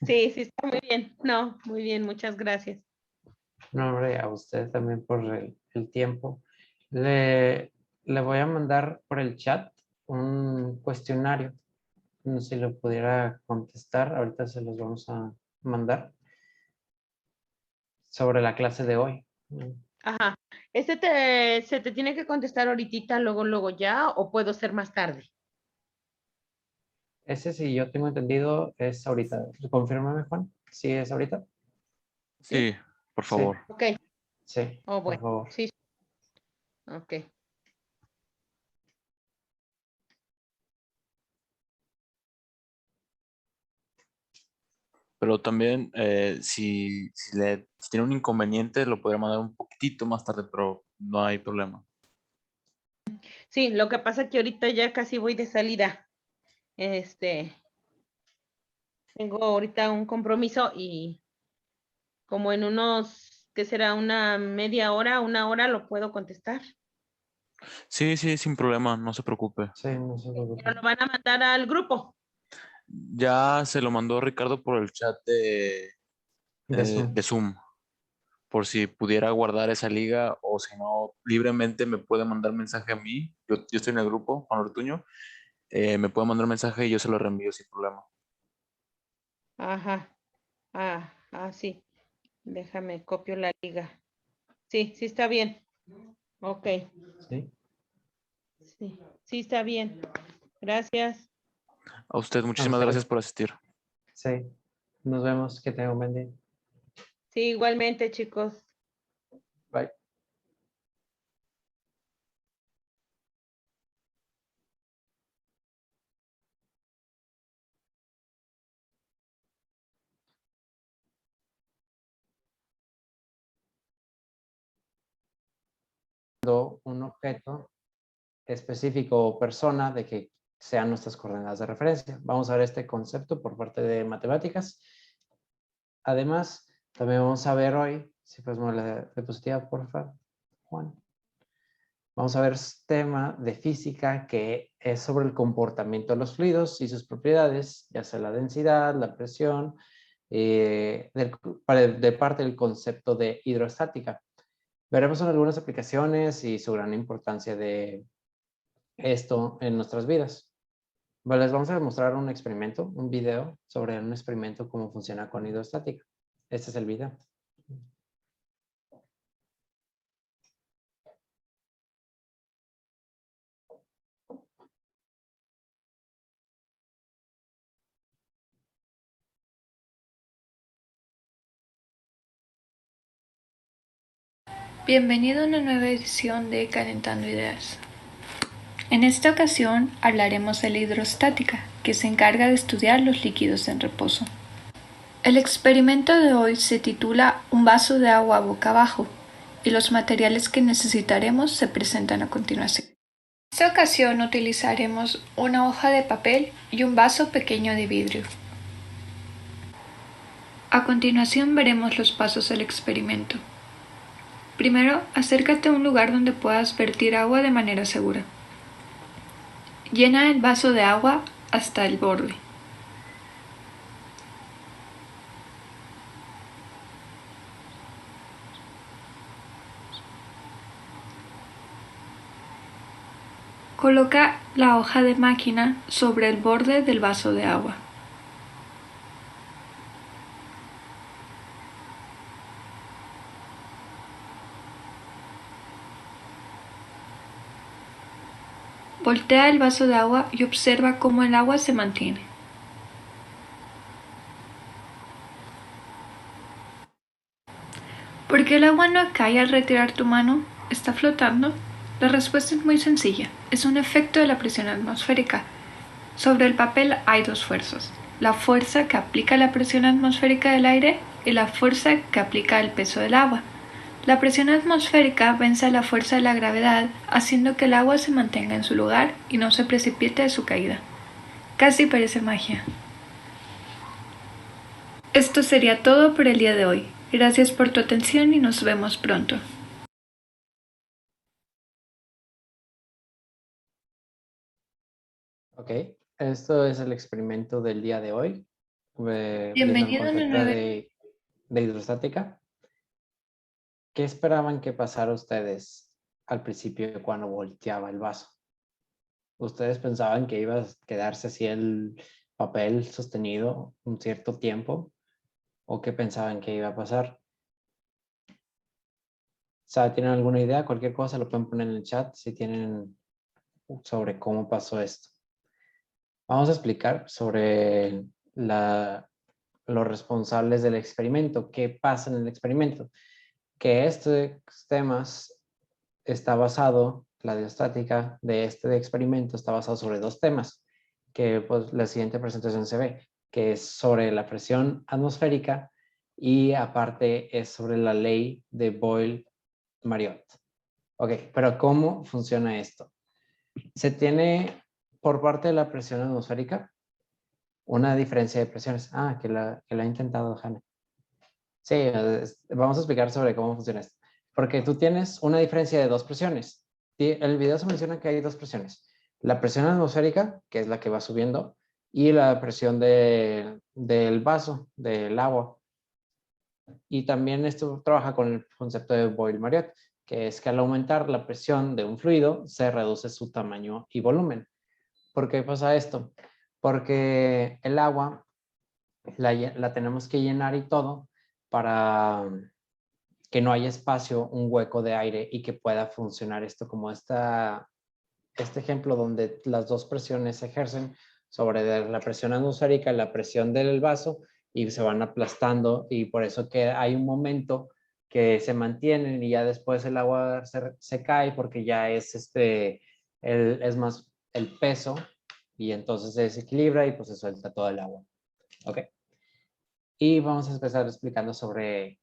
Sí, sí, está muy bien. No, muy bien, muchas gracias. no, hombre, a usted también por el tiempo. Le voy a mandar por el chat un cuestionario. No sé si lo pudiera contestar, ahorita se los vamos a mandar sobre la clase de hoy. Ajá. Se te tiene que contestar ahorita, luego ya, o puedo ser más tarde. Ese, si yo tengo entendido, es ahorita. Confírmame, Juan. ¿Sí es ahorita? ¿Sí? Sí, por Sí, favor. Ok. sí, Oh, por bueno. favor. Sí. Ok. Pero también, si tiene un inconveniente, lo podría mandar un poquitito más tarde, pero no hay problema. Sí, lo que pasa es que ahorita ya casi voy de salida. Este, tengo ahorita un compromiso y como en unos, ¿qué será? Una media hora, una hora lo puedo contestar. Sí, sí, sin problema, no se preocupe. Sí, no se Pero preocupe. lo van a mandar al grupo. Ya se lo mandó Ricardo por el chat De Zoom. de Zoom. por si pudiera guardar esa liga o si no, libremente me puede mandar mensaje a mí. Yo estoy en el grupo, Juan Ortuño. Me puede mandar mensaje y yo se lo reenvío sin problema. Ajá. Sí. Déjame, copio la liga. Sí, sí está bien. Ok. ¿Sí? Sí está bien. Gracias. A usted, A muchísimas usted. gracias por asistir. Sí. Nos vemos. Que tenga un buen día. Sí, igualmente, chicos. Bye. Un objeto específico o persona de que sean nuestras coordenadas de referencia. Vamos a ver este concepto por parte de matemáticas. Además, también vamos a ver hoy, si puedes mover la diapositiva, por favor, Juan. Vamos a ver tema de física que es sobre el comportamiento de los fluidos y sus propiedades, ya sea la densidad, la presión, de parte del concepto de hidrostática. Veremos algunas aplicaciones y su gran importancia de esto en nuestras vidas. Bueno, les vamos a demostrar un experimento, un video sobre un experimento cómo funciona con hidrostática. Este es el video. Bienvenido a una nueva edición de Calentando Ideas. En esta ocasión hablaremos de la hidrostática, que se encarga de estudiar los líquidos en reposo. El experimento de hoy se titula Un vaso de agua boca abajo, y los materiales que necesitaremos se presentan a continuación. En esta ocasión utilizaremos una hoja de papel y un vaso pequeño de vidrio. A continuación veremos los pasos del experimento. Primero, acércate a un lugar donde puedas vertir agua de manera segura. Llena el vaso de agua hasta el borde. Coloca la hoja de máquina sobre el borde del vaso de agua. Voltea el vaso de agua y observa cómo el agua se mantiene. ¿Por qué el agua no cae al retirar tu mano? ¿Está flotando? La respuesta es muy sencilla. Es un efecto de la presión atmosférica. Sobre el papel hay dos fuerzas. La fuerza que aplica la presión atmosférica del aire y la fuerza que aplica el peso del agua. La presión atmosférica vence a la fuerza de la gravedad, haciendo que el agua se mantenga en su lugar y no se precipite de su caída. Casi parece magia. Esto sería todo por el día de hoy. Gracias por tu atención y nos vemos pronto. Ok, esto es el experimento del día de hoy, viendo el Bienvenido a una concepto nueva... de hidrostática. ¿Qué esperaban que pasara ustedes al principio cuando volteaba el vaso? ¿Ustedes pensaban que iba a quedarse así el papel sostenido un cierto tiempo? ¿O qué pensaban que iba a pasar? ¿Tienen alguna idea? Cualquier cosa lo pueden poner en el chat si tienen sobre cómo pasó esto. Vamos a explicar sobre los responsables del experimento, qué pasa en el experimento. Que este temas está basado, la diostática de este experimento está basado sobre dos temas, que pues la siguiente presentación se ve, que es sobre la presión atmosférica y aparte es sobre la ley de Boyle-Mariotte. Ok, pero ¿cómo funciona esto? Se tiene por parte de la presión atmosférica una diferencia de presiones. Que la ha intentado Hanna. Sí, vamos a explicar sobre cómo funciona esto. Porque tú tienes una diferencia de dos presiones. En el video se menciona que hay dos presiones. La presión atmosférica, que es la que va subiendo, y la presión del vaso, del agua. Y también esto trabaja con el concepto de Boyle-Mariotte, que es que al aumentar la presión de un fluido, se reduce su tamaño y volumen. ¿Por qué pasa esto? Porque el agua la tenemos que llenar y todo para que no haya espacio, un hueco de aire y que pueda funcionar esto como este ejemplo donde las dos presiones se ejercen sobre la presión atmosférica y la presión del vaso y se van aplastando y por eso que hay un momento que se mantienen y ya después el agua se cae porque ya es es más el peso y entonces se desequilibra y pues se suelta todo el agua. ¿Ok? Y vamos a empezar explicando sobre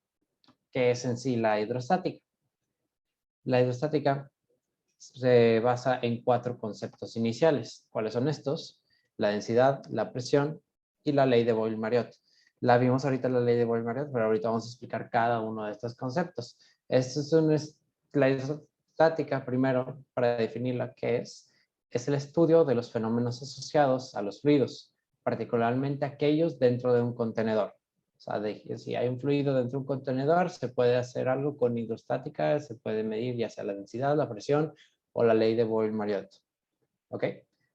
qué es en sí la hidrostática. La hidrostática se basa en 4 conceptos iniciales. ¿Cuáles son estos? La densidad, la presión y la ley de Boyle-Mariotte. La vimos ahorita la ley de Boyle-Mariotte, pero ahorita vamos a explicar cada uno de estos conceptos. La hidrostática, primero, para definirla, ¿qué es? Es el estudio de los fenómenos asociados a los fluidos, particularmente aquellos dentro de un contenedor. O sea, si hay un fluido dentro de un contenedor, se puede hacer algo con hidrostática, se puede medir ya sea la densidad, la presión o la ley de Boyle-Mariotte. ¿Ok?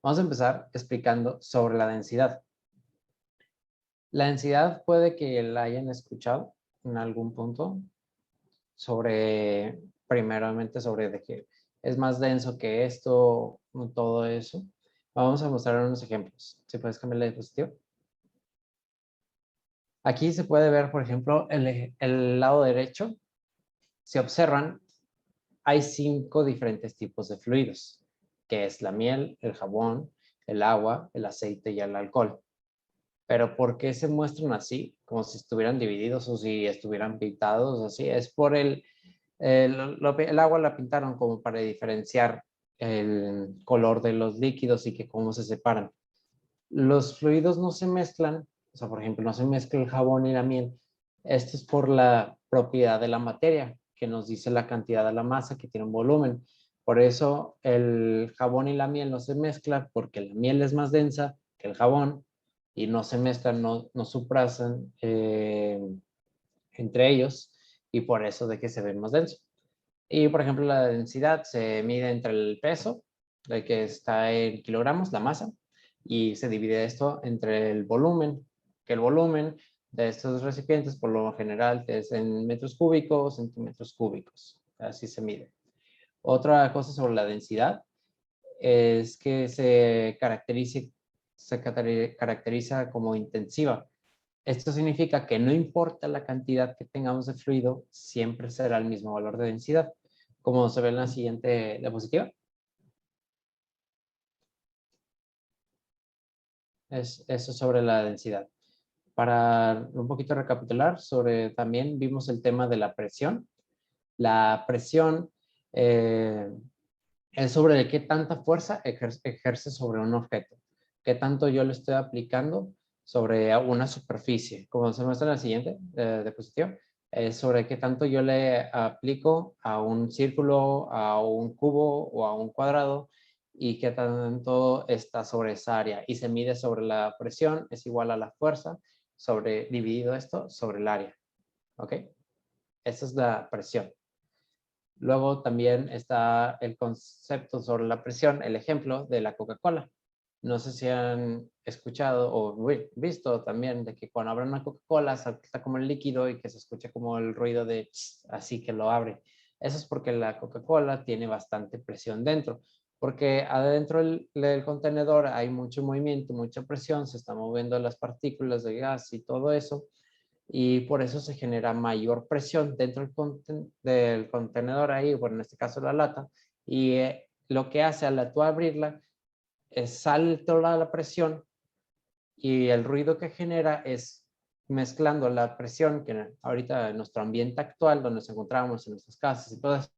Vamos a empezar explicando sobre la densidad. La densidad puede que la hayan escuchado en algún punto primeramente sobre de que es más denso que esto, todo eso. Vamos a mostrar unos ejemplos. Si puedes cambiar la diapositiva. Aquí se puede ver, por ejemplo, el lado derecho. Si observan, hay 5 diferentes tipos de fluidos, que es la miel, el jabón, el agua, el aceite y el alcohol. Pero ¿por qué se muestran así? Como si estuvieran divididos o si estuvieran pintados así. Es por el agua la pintaron como para diferenciar el color de los líquidos y que cómo se separan. Los fluidos no se mezclan, o sea, por ejemplo, no se mezcla el jabón y la miel. Esto es por la propiedad de la materia, que nos dice la cantidad de la masa que tiene un volumen. Por eso el jabón y la miel no se mezclan porque la miel es más densa que el jabón y no se mezclan, no suprasan entre ellos y por eso de que se ven más densos. Y por ejemplo la densidad se mide entre el peso, de que está en kilogramos, la masa, y se divide esto entre el volumen, que el volumen de estos recipientes por lo general es en metros cúbicos, centímetros cúbicos, así se mide. Otra cosa sobre la densidad es que se caracteriza como intensiva. Esto significa que no importa la cantidad que tengamos de fluido, siempre será el mismo valor de densidad, como se ve en la siguiente diapositiva. Eso sobre la densidad. Para un poquito recapitular, también vimos el tema de la presión. La presión es sobre qué tanta fuerza ejerce sobre un objeto, qué tanto yo le estoy aplicando sobre una superficie. Como se muestra en la siguiente diapositiva, es sobre qué tanto yo le aplico a un círculo, a un cubo o a un cuadrado y qué tanto está sobre esa área. Y se mide sobre la presión, es igual a la fuerza, dividido esto sobre el área. ¿Ok? Esa es la presión. Luego también está el concepto sobre la presión, el ejemplo de la Coca-Cola. No sé si han escuchado o visto también de que cuando abren una Coca-Cola salta como el líquido y que se escucha como el ruido de así que lo abre. Eso es porque la Coca-Cola tiene bastante presión dentro, porque adentro del contenedor hay mucho movimiento, mucha presión, se están moviendo las partículas de gas y todo eso, y por eso se genera mayor presión dentro del contenedor ahí, bueno, en este caso la lata, y lo que hace al tú abrirla es sale toda la presión y el ruido que genera es mezclando la presión que ahorita en nuestro ambiente actual, donde nos encontramos en nuestras casas y todo eso,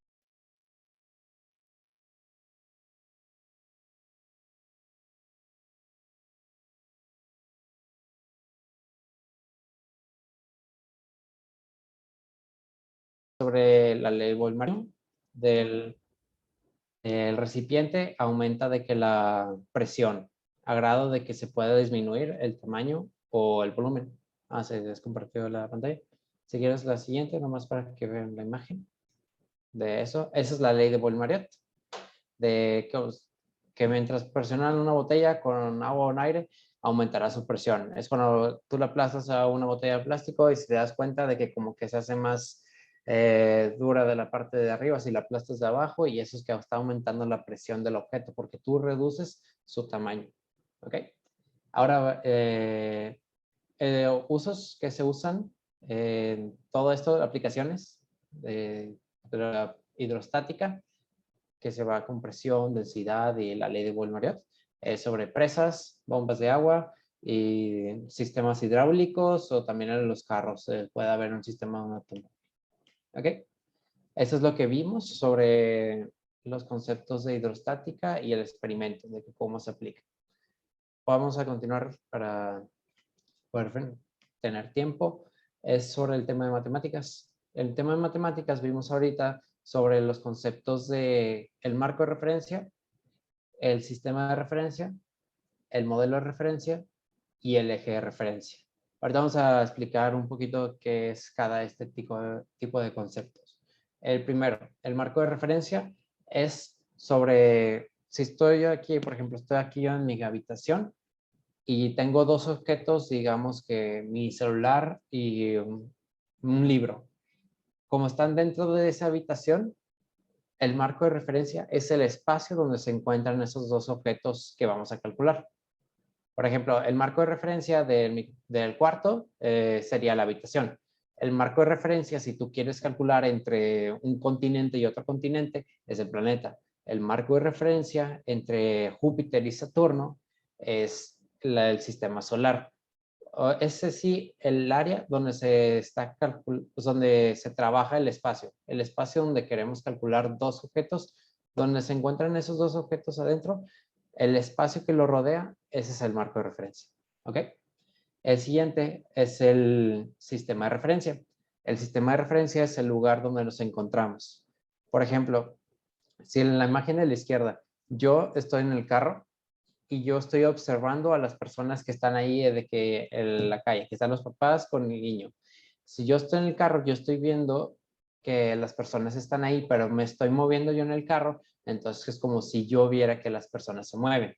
sobre la ley Boyle-Mariotte del el recipiente aumenta de que la presión a grado de que se pueda disminuir el tamaño o el volumen. Se descompartió la pantalla. Si quieres la siguiente, nomás para que vean la imagen de eso. Esa es la ley de Boyle-Marriott, de que mientras presionan una botella con agua o en aire, aumentará su presión. Es cuando tú la aplastas a una botella de plástico y si te das cuenta de que como que se hace más dura de la parte de arriba si la aplastas de abajo, y eso es que está aumentando la presión del objeto porque tú reduces su tamaño. ¿Ok? Ahora, usos que se usan en todo esto, aplicaciones de la hidrostática, que se va con presión, densidad y la ley de Boyle-Marriott, sobre presas, bombas de agua y sistemas hidráulicos, o también en los carros puede haber un sistema de una tumba. ¿Ok? Eso es lo que vimos sobre los conceptos de hidrostática y el experimento, de cómo se aplica. Vamos a continuar para poder tener tiempo. Es sobre el tema de matemáticas. El tema de matemáticas vimos ahorita sobre los conceptos de el marco de referencia, el sistema de referencia, el modelo de referencia y el eje de referencia. Ahorita vamos a explicar un poquito qué es cada tipo de conceptos. El primero, el marco de referencia, es sobre, si estoy yo aquí, por ejemplo, estoy aquí en mi habitación y tengo dos objetos, digamos que mi celular y un libro. Como están dentro de esa habitación, el marco de referencia es el espacio donde se encuentran esos dos objetos que vamos a calcular. Por ejemplo, el marco de referencia del cuarto sería la habitación. El marco de referencia, si tú quieres calcular entre un continente y otro continente, es el planeta. El marco de referencia entre Júpiter y Saturno es el sistema solar. Ese sí, el área donde donde se trabaja el espacio donde queremos calcular dos objetos, donde se encuentran esos dos objetos adentro, el espacio que lo rodea, ese es el marco de referencia. ¿Ok? El siguiente es el sistema de referencia. El sistema de referencia es el lugar donde nos encontramos. Por ejemplo, si en la imagen de la izquierda yo estoy en el carro y yo estoy observando a las personas que están ahí en la calle, que están los papás con el niño. Si yo estoy en el carro, yo estoy viendo que las personas están ahí, pero me estoy moviendo yo en el carro, entonces es como si yo viera que las personas se mueven.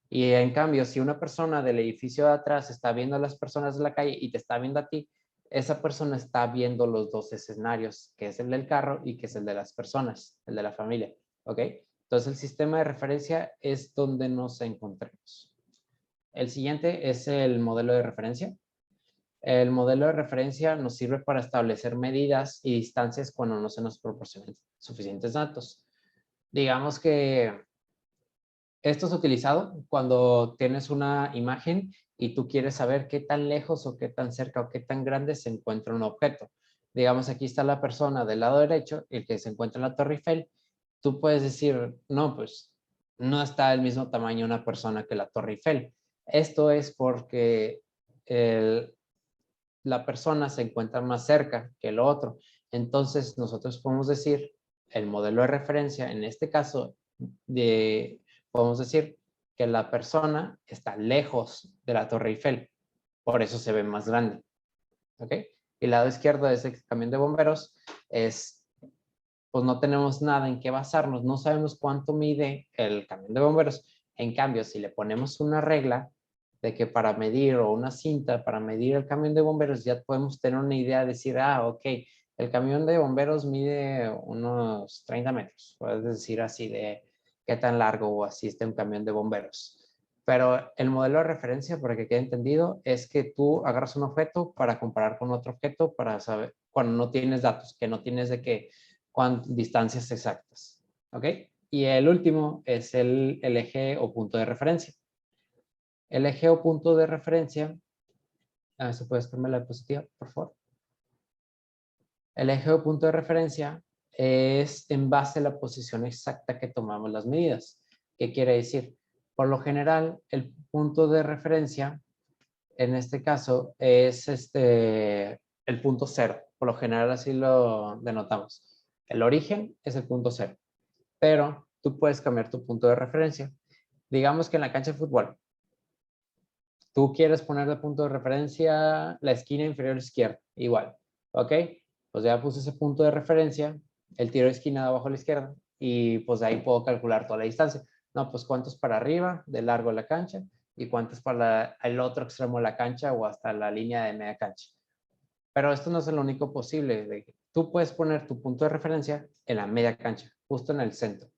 Y en cambio, si una persona del edificio de atrás está viendo a las personas de la calle y te está viendo a ti, esa persona está viendo los dos escenarios, que es el del carro y que es el de las personas, el de la familia. ¿Ok? Entonces, el sistema de referencia es donde nos encontremos. El siguiente es el modelo de referencia. El modelo de referencia nos sirve para establecer medidas y distancias cuando no se nos proporcionan suficientes datos. Digamos que esto es utilizado cuando tienes una imagen y tú quieres saber qué tan lejos o qué tan cerca o qué tan grande se encuentra un objeto. Digamos, aquí está la persona del lado derecho, el que se encuentra en la Torre Eiffel. Tú puedes decir, no, pues no está del mismo tamaño una persona que la Torre Eiffel. Esto es porque la persona se encuentra más cerca que el otro. Entonces, nosotros podemos decir, el modelo de referencia, en este caso, podemos decir que la persona está lejos de la Torre Eiffel. Por eso se ve más grande. ¿Ok? Y el lado izquierdo de ese camión de bomberos es, pues no tenemos nada en qué basarnos. No sabemos cuánto mide el camión de bomberos. En cambio, si le ponemos una regla de que para medir o una cinta para medir el camión de bomberos, ya podemos tener una idea de decir, ok, el camión de bomberos mide unos 30 metros. Puedes decir así de qué tan largo o así está un camión de bomberos. Pero el modelo de referencia, para que quede entendido, es que tú agarras un objeto para comparar con otro objeto para saber cuando no tienes datos, que no tienes distancias exactas. ¿Ok? Y el último es el eje o punto de referencia. El eje o punto de referencia, ¿se puede cambiar la diapositiva, por favor? El eje o punto de referencia es en base a la posición exacta que tomamos las medidas. ¿Qué quiere decir? Por lo general, el punto de referencia, en este caso, es el punto cero. Por lo general así lo denotamos. El origen es el punto cero. Pero tú puedes cambiar tu punto de referencia. Digamos que en la cancha de fútbol, tú quieres poner de punto de referencia la esquina inferior izquierda, igual. Ok, pues ya puse ese punto de referencia, el tiro de esquina de abajo a la izquierda, y pues de ahí puedo calcular toda la distancia. No, pues cuánto es para arriba, de largo de la cancha, y cuánto es para el otro extremo de la cancha o hasta la línea de media cancha. Pero esto no es lo único posible. Tú puedes poner tu punto de referencia en la media cancha, justo en el centro.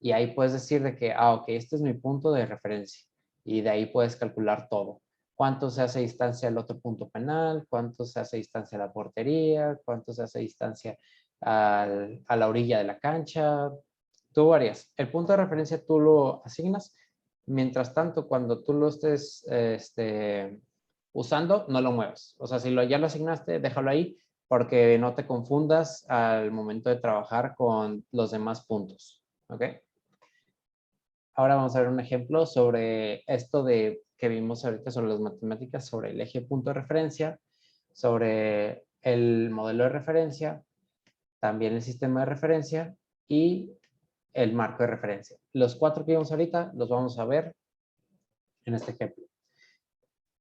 Y ahí puedes decir de que, ok, este es mi punto de referencia. Y de ahí puedes calcular todo. Cuánto se hace distancia al otro punto penal, cuánto se hace distancia a la portería, cuánto se hace distancia a la orilla de la cancha. Tú varías. El punto de referencia tú lo asignas. Mientras tanto, cuando tú lo estés usando, no lo muevas. O sea, si ya lo asignaste, déjalo ahí porque no te confundas al momento de trabajar con los demás puntos. ¿Ok? Ahora vamos a ver un ejemplo sobre esto que vimos ahorita sobre las matemáticas, sobre el eje punto de referencia, sobre el modelo de referencia, también el sistema de referencia y el marco de referencia. Los 4 que vimos ahorita los vamos a ver en este ejemplo.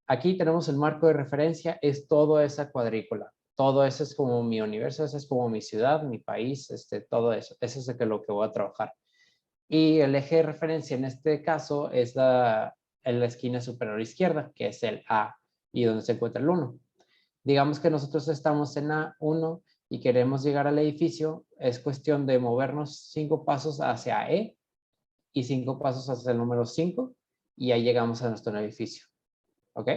Aquí tenemos el marco de referencia, es toda esa cuadrícula. Todo eso es como mi universo, eso es como mi ciudad, mi país, todo eso. Eso es lo que voy a trabajar. Y el eje de referencia en este caso es en la esquina superior izquierda, que es el A, y donde se encuentra el 1. Digamos que nosotros estamos en A1 y queremos llegar al edificio, es cuestión de movernos 5 pasos hacia E y 5 pasos hacia el número 5 y ahí llegamos a nuestro edificio. ¿Ok?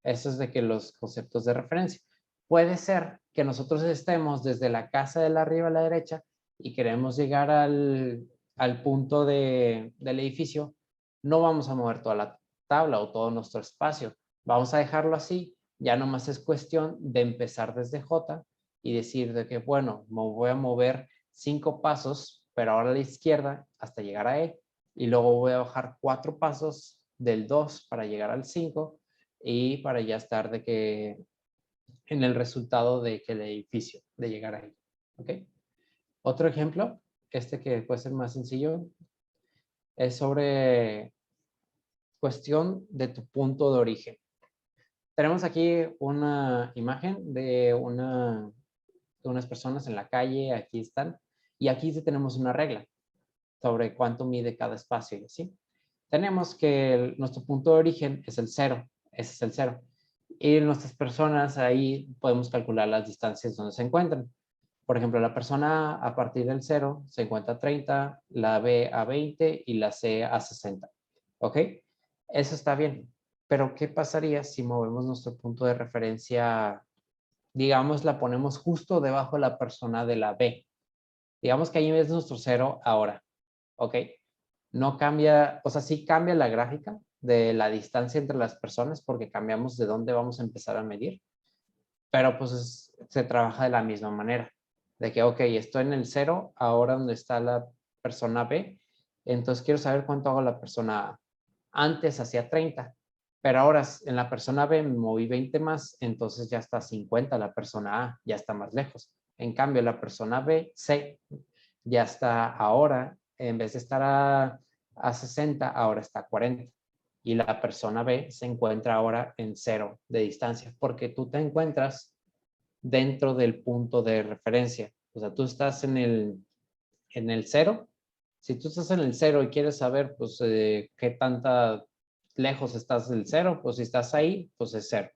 Eso es de que los conceptos de referencia. Puede ser que nosotros estemos desde la casa de la arriba a la derecha y queremos llegar al punto del edificio. No vamos a mover toda la tabla o todo nuestro espacio. Vamos a dejarlo así. Ya nomás es cuestión de empezar desde J y decir de que, bueno, me voy a mover 5 pasos, pero ahora a la izquierda hasta llegar a E. Y luego voy a bajar 4 pasos del 2 para llegar al 5 y para ya estar en el resultado de que el edificio, de llegar ahí. ¿Ok? Otro ejemplo, que puede ser más sencillo, es sobre cuestión de tu punto de origen. Tenemos aquí una imagen de unas personas en la calle, aquí están, y aquí sí tenemos una regla sobre cuánto mide cada espacio, ¿sí? Tenemos que nuestro punto de origen es el 0, ese es el 0. Y nuestras personas ahí podemos calcular las distancias donde se encuentran. Por ejemplo, la persona A partir del 0 se encuentra a 30, la B a 20 y la C a 60. ¿Ok? Eso está bien. Pero, ¿qué pasaría si movemos nuestro punto de referencia, digamos, la ponemos justo debajo de la persona de la B? Digamos que ahí es nuestro 0 ahora. ¿Ok? No cambia, o sea, sí cambia la gráfica de la distancia entre las personas porque cambiamos de dónde vamos a empezar a medir, pero pues se trabaja de la misma manera, de que, ok, estoy en el 0, ahora donde está la persona B, entonces quiero saber cuánto hago la persona A. Antes hacía 30, pero ahora en la persona B me moví 20 más, entonces ya está 50 la persona A, ya está más lejos. En cambio, la persona B, C, ya está ahora, en vez de estar a 60, ahora está a 40. Y la persona B se encuentra ahora en 0 de distancia, porque tú te encuentras dentro del punto de referencia. O sea, tú estás en el 0. Si tú estás en el 0 y quieres saber, pues, qué tanta lejos estás del 0, pues si estás ahí, pues es 0.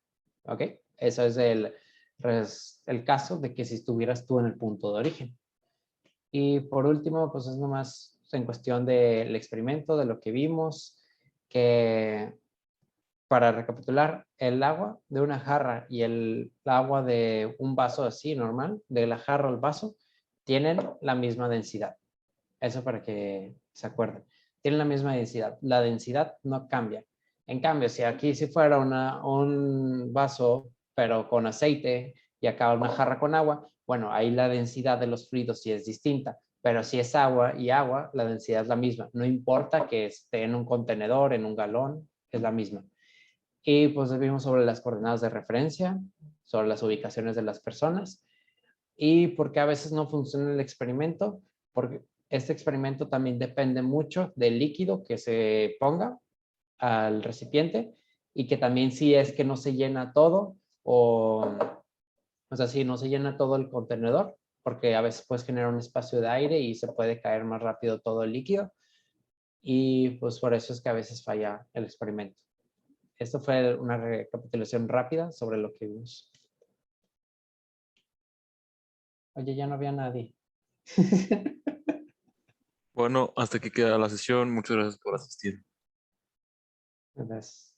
¿Ok? Eso es el caso de que si estuvieras tú en el punto de origen. Y por último, pues es nomás en cuestión del experimento, de lo que vimos, que para recapitular, el agua de una jarra y el agua de un vaso así normal, de la jarra al vaso, tienen la misma densidad. Eso para que se acuerden. Tienen la misma densidad. La densidad no cambia. En cambio, si aquí si fuera un vaso, pero con aceite, y acá una jarra con agua, bueno, ahí la densidad de los fluidos sí es distinta. Pero si es agua y agua, la densidad es la misma. No importa que esté en un contenedor, en un galón, es la misma. Y pues vimos sobre las coordenadas de referencia, sobre las ubicaciones de las personas y por qué a veces no funciona el experimento, porque este experimento también depende mucho del líquido que se ponga al recipiente y que también si es que no se llena todo o O sea, si no se llena todo el contenedor, porque a veces puedes generar un espacio de aire y se puede caer más rápido todo el líquido. Y pues por eso es que a veces falla el experimento. Esto fue una recapitulación rápida sobre lo que vimos. Oye, ya no había nadie. Bueno, hasta aquí queda la sesión. Muchas gracias por asistir. Gracias.